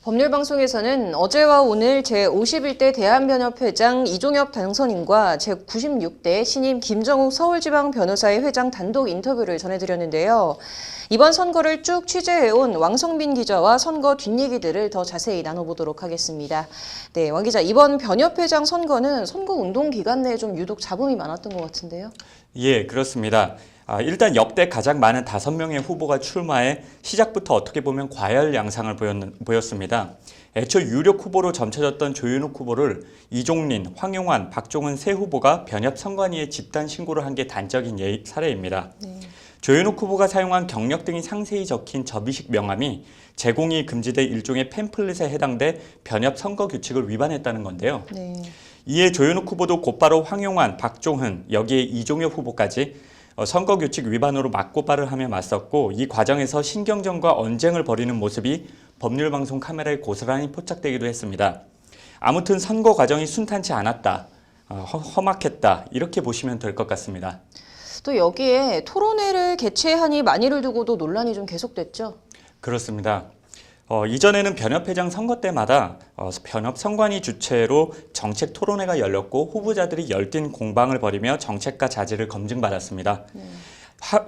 법률방송에서는 어제와 오늘 제51대 대한변협회장 이종엽 당선인과 제96대 신임 김정욱 서울지방 변호사의 회장 단독 인터뷰를 전해드렸는데요. 이번 선거를 쭉 취재해온 왕성빈 기자와 선거 뒷얘기들을 더 자세히 나눠보도록 하겠습니다. 네, 왕 기자, 이번 변협회장 선거는 선거운동 기간 내에 좀 유독 잡음이 많았던 것 같은데요. 예, 그렇습니다. 일단 역대 가장 많은 5명의 후보가 출마해 시작부터 어떻게 보면 과열 양상을 보였습니다. 애초 유력 후보로 점쳐졌던 조윤욱 후보를 이종린, 황용환, 박종훈 세 후보가 변협 선관위에 집단 신고를 한 게 단적인 사례입니다. 조윤욱 후보가 사용한 경력 등이 상세히 적힌 접이식 명함이 제공이 금지돼 일종의 팸플릿에 해당돼 변협 선거 규칙을 위반했다는 건데요. 이에 조윤욱 후보도 곧바로 황용환, 박종훈, 여기에 이종엽 후보까지 선거규칙 위반으로 맞고발을 하며 맞섰고, 이 과정에서 신경전과 언쟁을 벌이는 모습이 법률방송 카메라에 고스란히 포착되기도 했습니다. 아무튼 선거 과정이 순탄치 않았다, 험악했다, 이렇게 보시면 될 것 같습니다. 또 여기에 토론회를 개최하니 만일을 두고도 논란이 좀 계속됐죠? 그렇습니다. 이전에는 변협회장 선거 때마다 변협 선관위 주최로 정책 토론회가 열렸고 후보자들이 열띤 공방을 벌이며 정책과 자질을 검증받았습니다.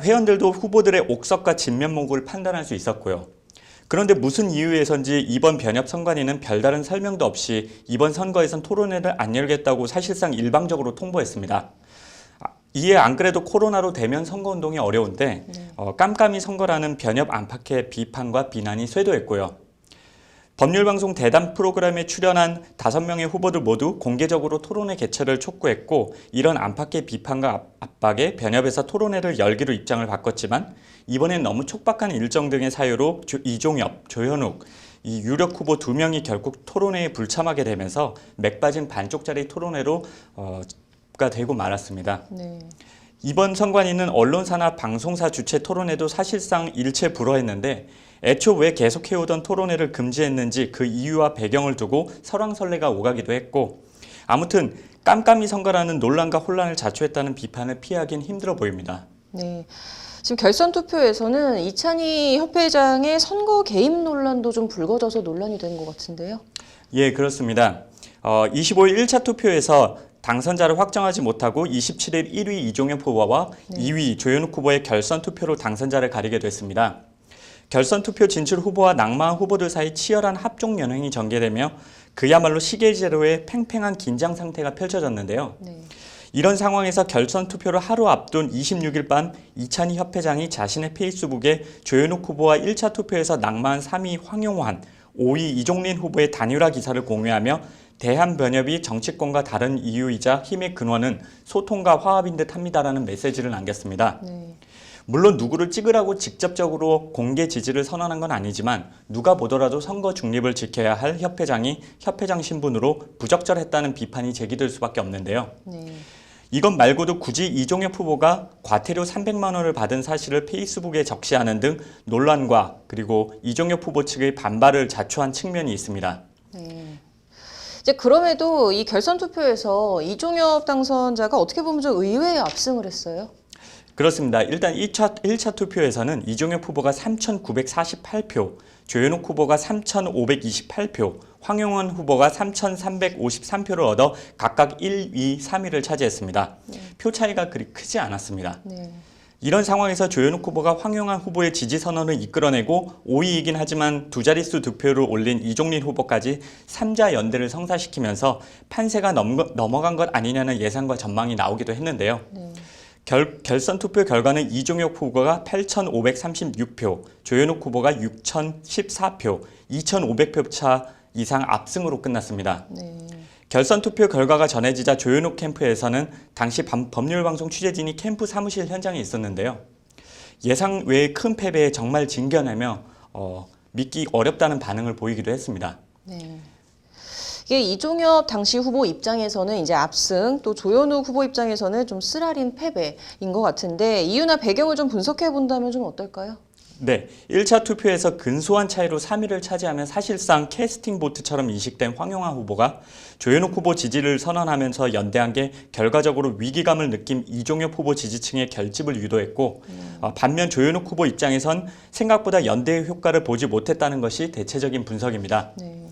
회원들도 후보들의 옥석과 진면목을 판단할 수 있었고요. 그런데 무슨 이유에선지 이번 변협 선관위는 별다른 설명도 없이 이번 선거에선 토론회를 안 열겠다고 사실상 일방적으로 통보했습니다. 이에 안 그래도 코로나로 대면 선거운동이 어려운데 깜깜이 선거라는 변협 안팎의 비판과 비난이 쇄도했고요. 법률방송 대담 프로그램에 출연한 5명의 후보들 모두 공개적으로 토론회 개최를 촉구했고, 이런 안팎의 비판과 압박에 변협에서 토론회를 열기로 입장을 바꿨지만 이번엔 너무 촉박한 일정 등의 사유로 이종엽, 조현욱, 이 유력 후보 2명이 결국 토론회에 불참하게 되면서 맥빠진 반쪽짜리 토론회로 가 되고 말았습니다. 이번 선관위는 언론사나 방송사 주최 토론회도 사실상 일체 불허했는데, 애초 왜 계속해오던 토론회를 금지했는지 그 이유와 배경을 두고 설왕설래가 오가기도 했고, 아무튼 깜깜이 선거라는 논란과 혼란을 자초했다는 비판을 피하긴 힘들어 보입니다. 네. 지금 결선 투표에서는 이찬희 협회장의 선거 개입 논란도 좀 불거져서 논란이 된 것 같은데요. 예, 그렇습니다. 25일 1차 투표에서 당선자를 확정하지 못하고 27일 1위 이종엽 후보와 2위 조윤욱 후보의 결선 투표로 당선자를 가리게 됐습니다. 결선 투표 진출 후보와 낙마한 후보들 사이 치열한 합종 연횡이 전개되며 그야말로 시계제로의 팽팽한 긴장 상태가 펼쳐졌는데요. 이런 상황에서 결선 투표를 하루 앞둔 26일 밤 이찬희 협회장이 자신의 페이스북에 조윤욱 후보와 1차 투표에서 낙마한 3위 황용환, 5위 이종린 후보의 단일화 기사를 공유하며 대한변협이 정치권과 다른 이유이자 힘의 근원은 소통과 화합인 듯 합니다라는 메시지를 남겼습니다. 물론 누구를 찍으라고 직접적으로 공개 지지를 선언한 건 아니지만 누가 보더라도 선거 중립을 지켜야 할 협회장이 협회장 신분으로 부적절했다는 비판이 제기될 수밖에 없는데요. 이것 말고도 굳이 이종엽 후보가 과태료 300만 원을 받은 사실을 페이스북에 적시하는 등 논란과 그리고 이종엽 후보 측의 반발을 자초한 측면이 있습니다. 이제 그럼에도 이 결선 투표에서 이종엽 당선자가 어떻게 보면 좀 의외의 압승을 했어요. 그렇습니다. 일단 1차 투표에서는 이종엽 후보가 3,948표, 조윤욱 후보가 3,528표, 황용환 후보가 3,353표를 얻어 각각 1, 2, 3위를 차지했습니다. 표 차이가 그리 크지 않았습니다. 이런 상황에서 조윤욱 후보가 황용환 후보의 지지 선언을 이끌어내고 5위이긴 하지만 두 자릿수 득표를 올린 이종린 후보까지 3자 연대를 성사시키면서 판세가 넘어간 것 아니냐는 예상과 전망이 나오기도 했는데요. 결선 투표 결과는 이종엽 후보가 8,536표, 조윤욱 후보가 6,014표, 2,500표 차 이상 압승으로 끝났습니다. 결선 투표 결과가 전해지자 조윤욱 캠프에서는 당시 법률방송 취재진이 캠프 사무실 현장에 있었는데요. 예상 외의 큰 패배에 정말 진견하며 믿기 어렵다는 반응을 보이기도 했습니다. 이게 이종엽 당시 후보 입장에서는 이제 압승, 또 조현욱 후보 입장에서는 좀 쓰라린 패배인 것 같은데 이유나 배경을 좀 분석해 본다면 좀 어떨까요? 네, 1차 투표에서 근소한 차이로 3위를 차지하면 사실상 캐스팅 보트처럼 인식된 황영화 후보가 조현욱 후보 지지를 선언하면서 연대한 게 결과적으로 위기감을 느낀 이종엽 후보 지지층의 결집을 유도했고 반면 조현욱 후보 입장에선 생각보다 연대의 효과를 보지 못했다는 것이 대체적인 분석입니다. 네.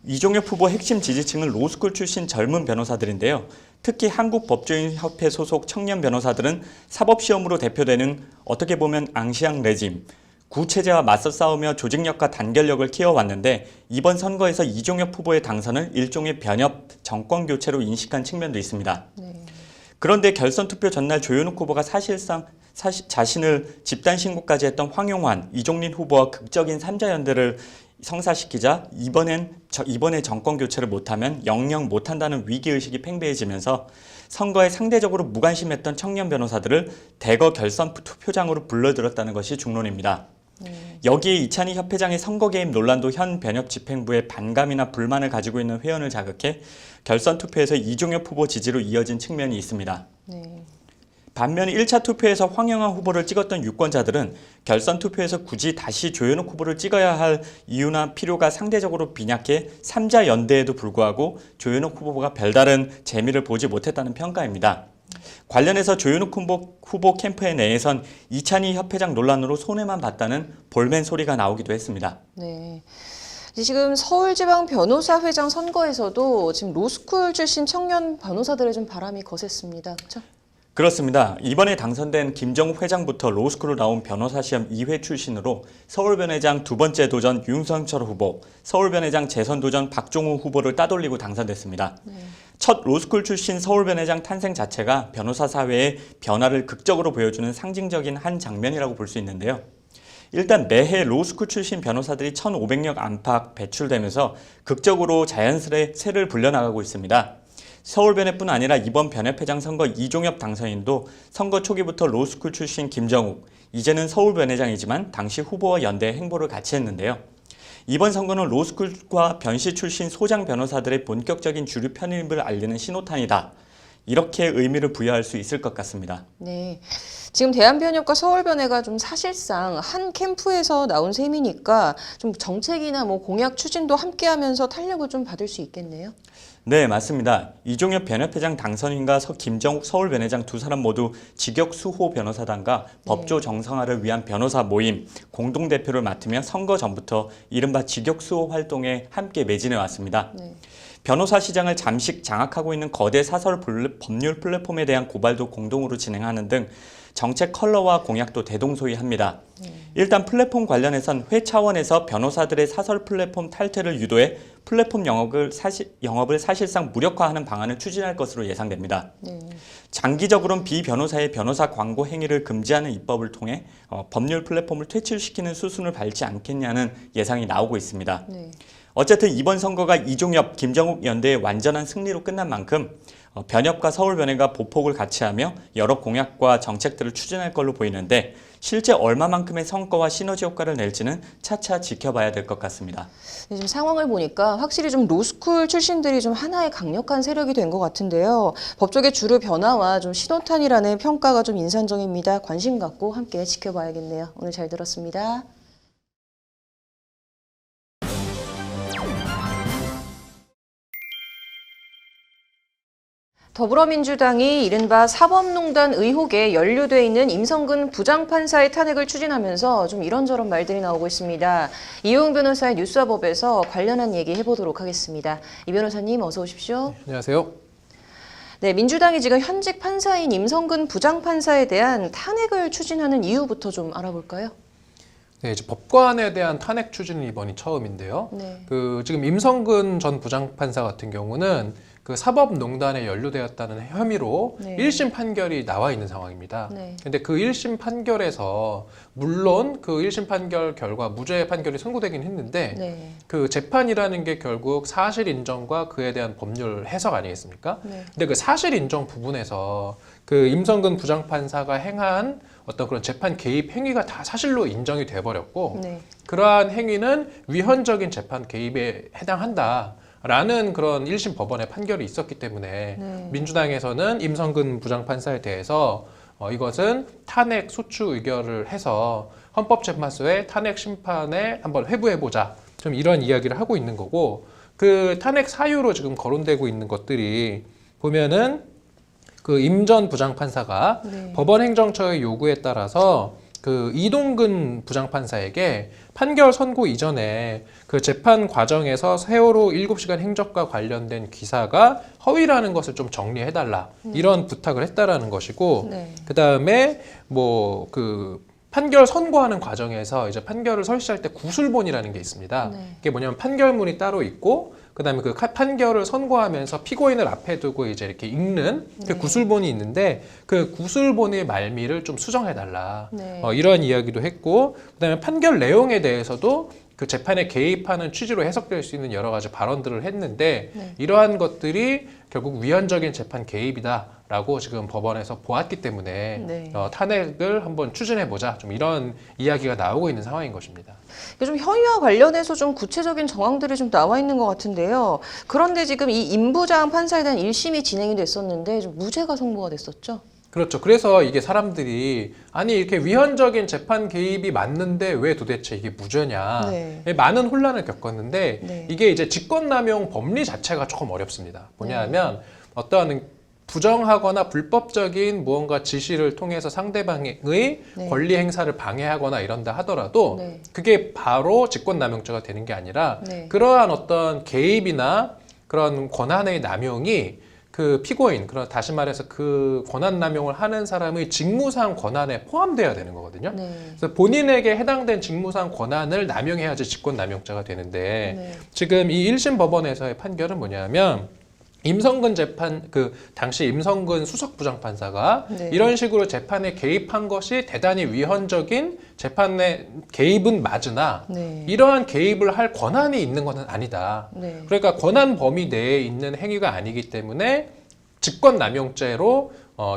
이종엽 후보 핵심 지지층은 로스쿨 출신 젊은 변호사들인데요. 특히 한국법조인협회 소속 청년 변호사들은 사법시험으로 대표되는 어떻게 보면 앙시앙 레짐, 구체제와 맞서 싸우며 조직력과 단결력을 키워왔는데 이번 선거에서 이종엽 후보의 당선을 일종의 변협 정권교체로 인식한 측면도 있습니다. 네. 그런데 결선 투표 전날 조현욱 후보가 사실상 자신을 집단 신고까지 했던 황용환, 이종린 후보와 극적인 3자 연대를 성사시키자 이번에 정권 교체를 못하면 영영 못한다는 위기의식이 팽배해지면서 선거에 상대적으로 무관심했던 청년 변호사들을 대거 결선 투표장으로 불러들였다는 것이 중론입니다. 여기에 이찬희 협회장의 선거 개입 논란도 현 변협 집행부의 반감이나 불만을 가지고 있는 회원을 자극해 결선 투표에서 이종엽 후보 지지로 이어진 측면이 있습니다. 네. 반면 1차 투표에서 황영화 후보를 찍었던 유권자들은 결선 투표에서 굳이 다시 조현욱 후보를 찍어야 할 이유나 필요가 상대적으로 빈약해 3자 연대에도 불구하고 조현욱 후보가 별다른 재미를 보지 못했다는 평가입니다. 관련해서 조현욱 후보 캠프 내에선 이찬희 협회장 논란으로 손해만 봤다는 볼멘 소리가 나오기도 했습니다. 네. 지금 서울지방변호사회장 선거에서도 지금 로스쿨 출신 청년 변호사들의 좀 바람이 거셌습니다. 그렇죠? 그렇습니다. 이번에 당선된 김정욱 회장부터 로스쿨을 나온 변호사 시험 2회 출신으로 서울변회장 두 번째 도전 윤성철 후보, 서울변회장 재선 도전 박종우 후보를 따돌리고 당선됐습니다. 첫 로스쿨 출신 서울변회장 탄생 자체가 변호사 사회의 변화를 극적으로 보여주는 상징적인 한 장면이라고 볼 수 있는데요. 일단 매해 로스쿨 출신 변호사들이 1,500명 안팎 배출되면서 극적으로 자연스레 세를 불려나가고 있습니다. 서울변회뿐 아니라 이번 변협회장 선거 이종엽 당선인도 선거 초기부터 로스쿨 출신 김정욱, 이제는 서울변회장이지만 당시 후보와 연대 행보를 같이 했는데요. 이번 선거는 로스쿨과 변시 출신 소장 변호사들의 본격적인 주류 편입을 알리는 신호탄이다. 이렇게 의미를 부여할 수 있을 것 같습니다. 네. 지금 대한변협과 서울변회가 좀 사실상 한 캠프에서 나온 셈이니까 좀 정책이나 뭐 공약 추진도 함께하면서 탄력을 좀 받을 수 있겠네요. 네, 맞습니다. 이종엽 변협회장 당선인과 김정욱 서울변회장 두 사람 모두 직역수호 변호사단과 법조 정상화를 위한 변호사 모임 공동대표를 맡으며 선거 전부터 이른바 직역수호 활동에 함께 매진해 왔습니다. 네. 변호사 시장을 잠식 장악하고 있는 거대 사설 법률 플랫폼에 대한 고발도 공동으로 진행하는 등 정책 컬러와 공약도 대동소이합니다. 일단 플랫폼 관련해선 회 차원에서 변호사들의 사설 플랫폼 탈퇴를 유도해 플랫폼 영업을 사실상 무력화하는 방안을 추진할 것으로 예상됩니다. 장기적으로는 비변호사의 변호사 광고 행위를 금지하는 입법을 통해 법률 플랫폼을 퇴출시키는 수순을 밟지 않겠냐는 예상이 나오고 있습니다. 네. 어쨌든 이번 선거가 이종엽, 김정욱 연대의 완전한 승리로 끝난 만큼 변협과 서울변회가 보폭을 같이 하며 여러 공약과 정책들을 추진할 걸로 보이는데 실제 얼마만큼의 성과와 시너지 효과를 낼지는 차차 지켜봐야 될 것 같습니다. 지금 상황을 보니까 확실히 좀 로스쿨 출신들이 좀 하나의 강력한 세력이 된 것 같은데요. 법조계 주류 변화와 좀 신호탄이라는 평가가 좀 인상적입니다. 관심 갖고 함께 지켜봐야겠네요. 오늘 잘 들었습니다. 더불어민주당이 이른바 사법농단 의혹에 연루돼 있는 임성근 부장판사의 탄핵을 추진하면서 좀 이런저런 말들이 나오고 있습니다. 이용 변호사의 뉴스와법에서 관련한 얘기 해보도록 하겠습니다. 이 변호사님 어서 오십시오. 안녕하세요. 네, 민주당이 지금 현직 판사인 임성근 부장판사에 대한 탄핵을 추진하는 이유부터 좀 알아볼까요? 네, 이제 법관에 대한 탄핵 추진은 이번이 처음인데요. 네. 지금 임성근 전 부장판사 같은 경우는 그 사법농단에 연루되었다는 혐의로 네. 1심 판결이 나와 있는 상황입니다. 네. 근데 그 1심 판결에서 물론 그 1심 판결 결과 무죄 판결이 선고되긴 했는데 네. 그 재판이라는 게 결국 사실 인정과 그에 대한 법률 해석 아니겠습니까? 네. 근데 그 사실 인정 부분에서 그 임성근 부장판사가 행한 어떤 그런 재판 개입 행위가 다 사실로 인정이 돼버렸고 네. 그러한 행위는 위헌적인 재판 개입에 해당한다. 라는 그런 1심 법원의 판결이 있었기 때문에 네. 민주당에서는 임성근 부장판사에 대해서 이것은 탄핵 소추 의결을 해서 헌법재판소의 탄핵 심판에 한번 회부해보자. 좀 이런 이야기를 하고 있는 거고, 그 탄핵 사유로 지금 거론되고 있는 것들이 보면은 그 임 전 부장판사가 네. 법원 행정처의 요구에 따라서 그 이동근 부장판사에게 판결 선고 이전에 그 재판 과정에서 세월호 7시간 행적과 관련된 기사가 허위라는 것을 좀 정리해달라. 이런 부탁을 했다라는 것이고, 네. 그 다음에 뭐 그 판결 선고하는 과정에서 이제 판결을 설시할 때 구술본이라는 게 있습니다. 네. 이게 뭐냐면 판결문이 따로 있고, 그다음에 그 판결을 선고하면서 피고인을 앞에 두고 이제 이렇게 읽는 그 네. 구술본이 있는데, 그 구술본의 말미를 좀 수정해달라. 네. 이런 이야기도 했고, 그다음에 판결 내용에 대해서도 그 재판에 개입하는 취지로 해석될 수 있는 여러 가지 발언들을 했는데, 네. 이러한 것들이 결국 위헌적인 재판 개입이다라고 지금 법원에서 보았기 때문에 네. 탄핵을 한번 추진해보자. 좀 이런 이야기가 나오고 있는 상황인 것입니다. 이게 좀 허위와 관련해서 좀 구체적인 정황들이 좀 나와 있는 것 같은데요. 그런데 지금 이 임 부장 판사에 대한 1심이 진행이 됐었는데 좀 무죄가 선고가 됐었죠. 그렇죠. 그래서 이게 사람들이 아니 이렇게 위헌적인 재판 개입이 맞는데 왜 도대체 이게 무죄냐. 네. 많은 혼란을 겪었는데 네. 이게 이제 직권남용 법리 자체가 조금 어렵습니다. 뭐냐면 어떠한 부정하거나 불법적인 무언가 지시를 통해서 상대방의 네. 권리 행사를 방해하거나 이런다 하더라도 네. 그게 바로 직권남용죄가 되는 게 아니라 네. 그러한 어떤 개입이나 그런 권한의 남용이 그 피고인, 그런 다시 말해서 그 권한 남용을 하는 사람의 직무상 권한에 포함되어야 되는 거거든요. 네. 그래서 본인에게 해당된 직무상 권한을 남용해야지 직권남용죄가 되는데 네. 지금 이 1심 법원에서의 판결은 뭐냐면 임성근 그 당시 임성근 수석부장판사가 네. 이런 식으로 재판에 개입한 것이 대단히 위헌적인 재판의 개입은 맞으나 네. 이러한 개입을 할 권한이 있는 것은 아니다. 네. 그러니까 권한 범위 내에 있는 행위가 아니기 때문에 직권남용죄로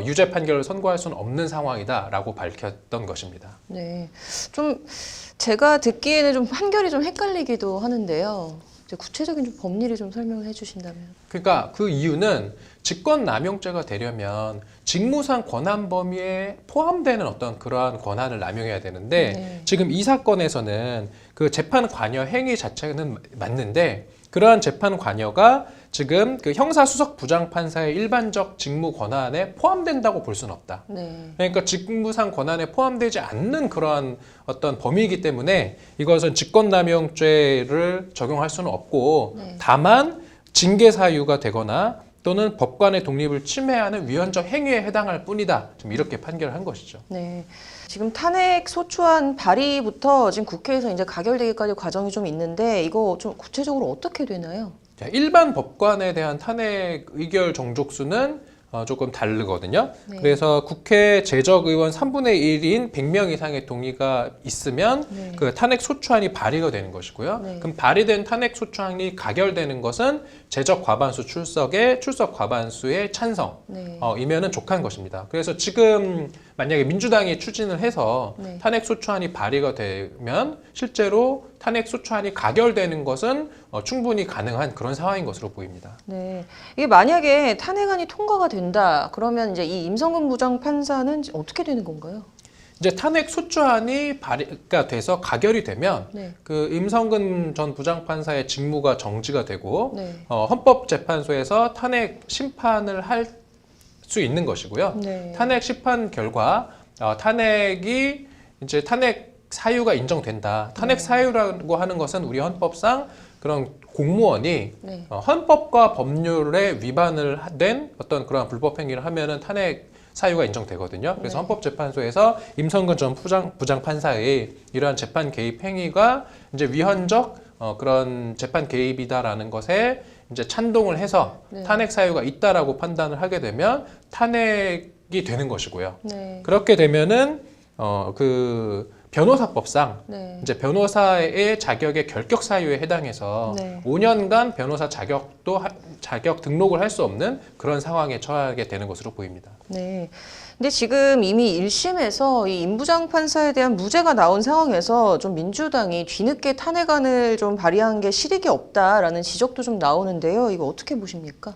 유죄 판결을 선고할 수는 없는 상황이다라고 밝혔던 것입니다. 네. 좀 제가 듣기에는 좀 판결이 좀 헷갈리기도 하는데요. 이제 구체적인 좀 법리를 좀 설명을 해주신다면. 그러니까 그 이유는 직권남용죄가 되려면 직무상 권한 범위에 포함되는 어떤 그러한 권한을 남용해야 되는데 네. 지금 이 사건에서는 그 재판 관여 행위 자체는 맞는데 그러한 재판 관여가 지금 그 형사수석 부장판사의 일반적 직무 권한에 포함된다고 볼 수는 없다. 네. 그러니까 직무상 권한에 포함되지 않는 그러한 어떤 범위이기 때문에 이것은 직권남용죄를 적용할 수는 없고 네. 다만 징계 사유가 되거나 또는 법관의 독립을 침해하는 위헌적 행위에 해당할 뿐이다. 좀 이렇게 판결을 한 것이죠. 네. 지금 탄핵 소추안 발의부터 지금 국회에서 이제 가결되기까지 과정이 좀 있는데 이거 좀 구체적으로 어떻게 되나요? 자, 일반 법관에 대한 탄핵 의결 정족수는 조금 다르거든요. 네. 그래서 국회 재적의원 3분의 1인 100명 이상의 동의가 있으면 네. 그 탄핵 소추안이 발의가 되는 것이고요. 네. 그럼 발의된 탄핵 소추안이 가결되는 것은 재적 과반수 출석에 출석 과반수의 찬성 네. 이면은 족한 것입니다. 그래서 지금 만약에 민주당이 추진을 해서 네. 탄핵 소추안이 발의가 되면 실제로 탄핵 소추안이 가결되는 것은 충분히 가능한 그런 상황인 것으로 보입니다. 네. 이게 만약에 탄핵안이 통과가 된다. 그러면 이제 이 임성근 부장 판사는 어떻게 되는 건가요? 이제 탄핵 소추안이 발의가 돼서 가결이 되면 네. 그 임성근 전 부장판사의 직무가 정지가 되고 네. 헌법재판소에서 탄핵 심판을 할 수 있는 것이고요. 네. 탄핵 심판 결과 탄핵이 이제 탄핵 사유가 인정된다. 탄핵 네. 사유라고 하는 것은 우리 헌법상 그런 공무원이 네. 헌법과 법률에 위반을 된 어떤 그런 불법 행위를 하면은 탄핵 사유가 인정되거든요. 그래서 네. 헌법재판소에서 임성근 전 부장판사의 이러한 재판 개입 행위가 이제 위헌적 그런 재판 개입이다라는 것에 이제 찬동을 해서 네. 탄핵 사유가 있다라고 판단을 하게 되면 탄핵이 되는 것이고요. 네. 그렇게 되면은 그 변호사법상 네. 이제 변호사의 자격의 결격 사유에 해당해서 네. 5년간 변호사 자격 등록을 할 수 없는 그런 상황에 처하게 되는 것으로 보입니다. 네. 근데 지금 이미 1심에서 이 임 부장 판사에 대한 무죄가 나온 상황에서 좀 민주당이 뒤늦게 탄핵안을 좀 발의한 게 실익이 없다라는 지적도 좀 나오는데요. 이거 어떻게 보십니까?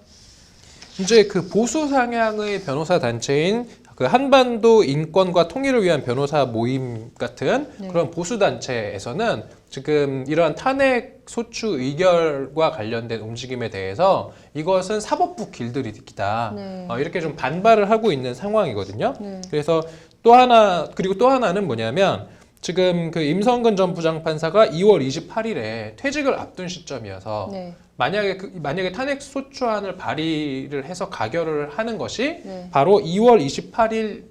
이제 그 보수 상향의 변호사 단체인 그 한반도 인권과 통일을 위한 변호사 모임 같은 네. 그런 보수 단체에서는 지금 이러한 탄핵 소추 의결과 관련된 움직임에 대해서 이것은 사법부 길들이기다. 네. 이렇게 좀 반발을 하고 있는 상황이거든요. 네. 그래서 또 하나는 뭐냐면 지금 그 임성근 전 부장판사가 2월 28일에 퇴직을 앞둔 시점이어서 네. 만약에 탄핵 소추안을 발의를 해서 가결을 하는 것이 네. 바로 2월 28일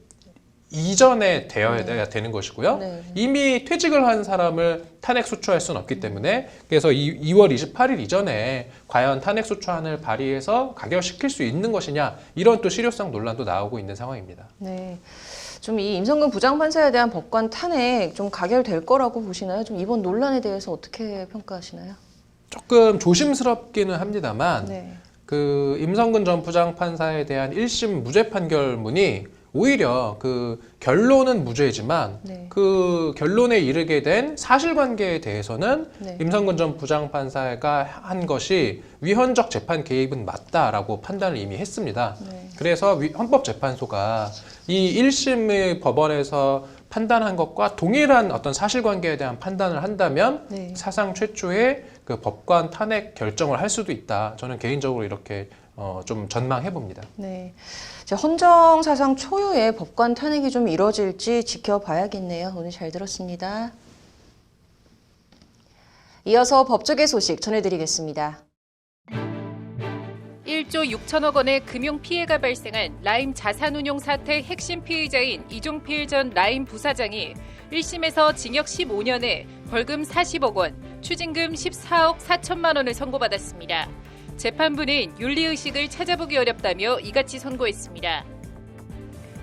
이전에 되어야 되는 것이고요. 네. 이미 퇴직을 한 사람을 탄핵 소추할 수는 없기 때문에 그래서 2월 28일 이전에 과연 탄핵 소추안을 발의해서 가결시킬 수 있는 것이냐 이런 또 실효성 논란도 나오고 있는 상황입니다. 네. 좀 이 임성근 부장판사에 대한 법관 탄핵 좀 가결될 거라고 보시나요? 좀 이번 논란에 대해서 어떻게 평가하시나요? 조금 조심스럽기는 합니다만 네. 그 임성근 전 부장판사에 대한 1심 무죄 판결문이 오히려 그 결론은 무죄지만 네. 그 결론에 이르게 된 사실관계에 대해서는 네. 임성근 전 부장판사가 한 것이 위헌적 재판 개입은 맞다라고 판단을 이미 했습니다. 네. 그래서 헌법재판소가 이 1심의 법원에서 판단한 것과 동일한 어떤 사실관계에 대한 판단을 한다면 네. 사상 최초의 그 법관 탄핵 결정을 할 수도 있다. 저는 개인적으로 이렇게 좀 전망해 봅니다. 네. 자, 헌정 사상 초유의 법관 탄핵이 좀 이뤄질지 지켜봐야겠네요. 오늘 잘 들었습니다. 이어서 법조계 소식 전해드리겠습니다. 1조 6천억 원의 금융 피해가 발생한 라임 자산운용 사태 핵심 피의자인 이종필 전 라임 부사장이 1심에서 징역 15년에 벌금 40억 원, 추징금 14억 4천만 원을 선고받았습니다. 재판부는 윤리의식을 찾아보기 어렵다며 이같이 선고했습니다.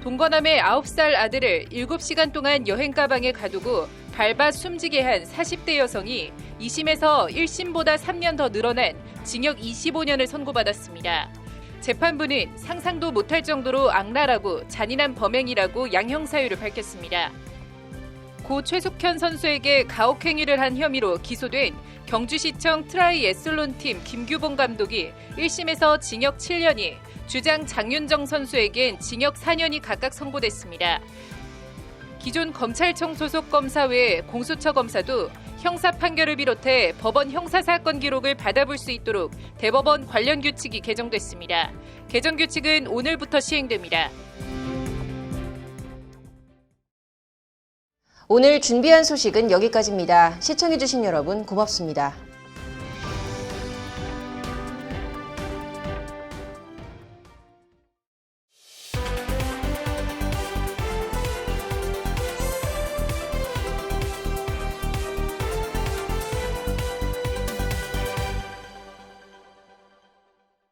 동거남의 9살 아들을 7시간 동안 여행 가방에 가두고 밟아 숨지게 한 40대 여성이 2심에서 1심보다 3년 더 늘어난 징역 25년을 선고받았습니다. 재판부는 상상도 못할 정도로 악랄하고 잔인한 범행이라고 양형 사유를 밝혔습니다. 고 최숙현 선수에게 가혹행위를 한 혐의로 기소된 경주시청 트라이애슬론팀 김규봉 감독이 1심에서 징역 7년이, 주장 장윤정 선수에겐 징역 4년이 각각 선고됐습니다. 기존 검찰청 소속 검사 외 공수처 검사도 형사 판결을 비롯해 법원 형사사건 기록을 받아볼 수 있도록 대법원 관련 규칙이 개정됐습니다. 개정 규칙은 오늘부터 시행됩니다. 오늘 준비한 소식은 여기까지입니다. 시청해주신 여러분 고맙습니다.